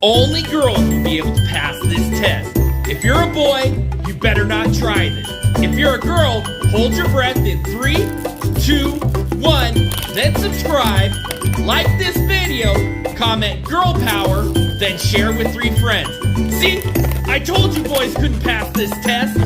Only girls will be able to pass this test. If you're a boy, you better not try this. If you're a girl, hold your breath in 3, 2, 1, then subscribe, like this video, comment girl power, then share with 3 friends. See, I told you boys couldn't pass this test.